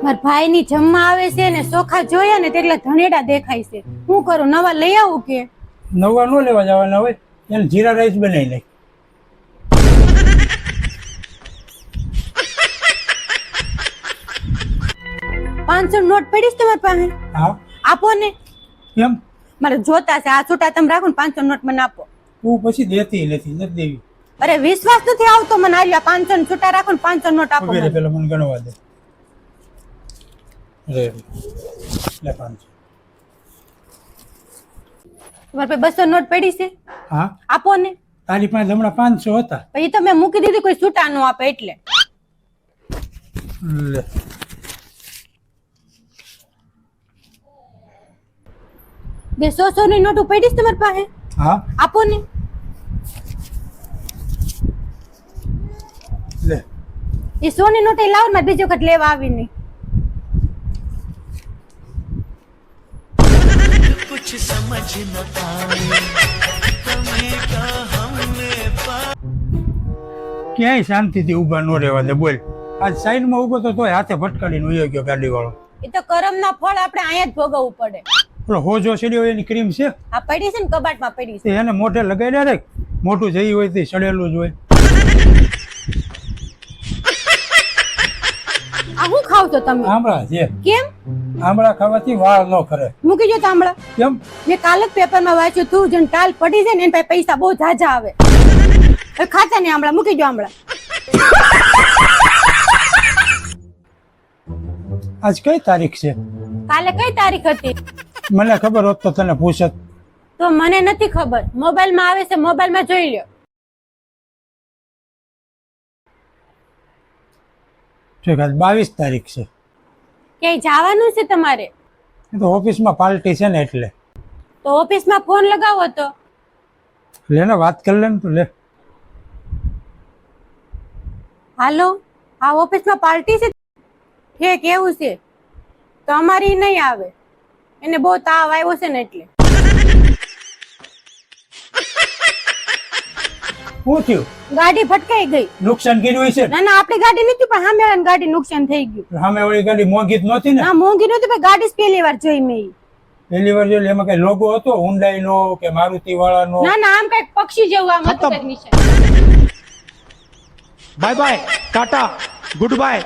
મારા ભાઈની જમવા આવે છે ને ચોખા જોયા ને તેટલા ધણેડા દેખાય છે. શું કરું, નવા લઈ આવું કે? નવા નો લેવા જવાના હોય, એને જીરા રાઈસ બનાવી નાખ. પાંચસો નોટ પડીશ તમારી પાસે? હા આપો ને, કેમ? મારે જોતા છે. આ છૂટા તમે રાખો ને, 500 નોટ મને આપો. તું પછી દેતી નથી દેવી. અરે વિશ્વાસ નથી આવતો મને. આલ્યા 500 ને છૂટા રાખો ને 500 નોટ આપો મને. પેલા મને ગણવા દે. રે લે 500. તમારી પાસે 200 નોટ પડી છે? હા આપો ને. તારી પાસે હમણાં 500 હતા. પછી તમે મૂકી દીધી, કોઈ છૂટા નો આપે એટલે. લે બે 100 ની નોટ પડી છે તમારી પાસે? હા આપો ને. લે એ 100 ની નોટ લાવો ને, બીજી વખત લેવા આવી નહીં. कुछ समझ न आए तुम्हें क्या हमने ક્યાંય શાંતિથી ઊભા ન રહેવા દે. બોલ, આજ સાઈડમાં ઊભો તો તોય હાથે ભટકાડીને ઉયો ગયો ગાડી વાળો. એ તો કરમના ફળ આપણે અહીંયા જ ભોગવવું પડે. પેલો હોજો સડ્યો એની ક્રીમ છે, આ પડી છે ને કબાટમાં પડી છે. તે એને મોઢે લગાડ્યા રે. મોટું જઈ હોય તે સડેલું જ હોય. આ હું ખાવ છો તમે? આમળા છે. કેમ? આમળા ખાવાથી વાળ ન ખરે. મૂકી જો તાંબળા. કેમ? મેં કાલ જ પેપરમાં વાંચ્યું તું, જેને ટાલ પડી જાય ને એના પાસે પૈસા બહુ ઝાઝા આવે. હવે ખાતા નહીં આમળા, મૂકી જો આમળા. આજ કઈ તારીખ છે? કાલે કઈ તારીખ હતી? મને ખબર હોત તો તને પૂછત. તો મને નથી ખબર. મોબાઈલમાં આવે છે, મોબાઈલમાં જોઈ લ્યો. ઠીક, આજ 22 તારીખ છે. ક્યાંય જવાનું છે તમારે? એ તો ઓફિસમાં પાર્ટી છે ને એટલે. તો ઓફિસમાં ફોન લગાવો તો. લે ને, વાત કરી લે ને તું. લે હાલો, આ ઓફિસમાં પાર્ટી છે. ઠીક, એવું છે તો અમારી નહીં આવે. એને બહુ તાવ આવ્યો છે ને એટલે. શું થયું? ગાડી ભટકાઈ ગઈ. નુકસાન કર્યું છે? ના ના, આપણી ગાડી નથી, પણ સામેવાળાની ગાડી નુકસાન થઈ ગયું. સામે વાળી ગાડી મોંઘી જ નહોતી ને? ના મોંઘી નહોતી, પણ ગાડી જ પહેલી વાર જોઈ મેં. પહેલી વાર જોઈ. એમાં કઈ લોગો હતો હુન્ડાઈ નો કે મારુતિ વાળાનો? ના ના, આમ કઈક પક્ષી જેવું આમ હતું કઈક નિશાન. Bye bye tata good bye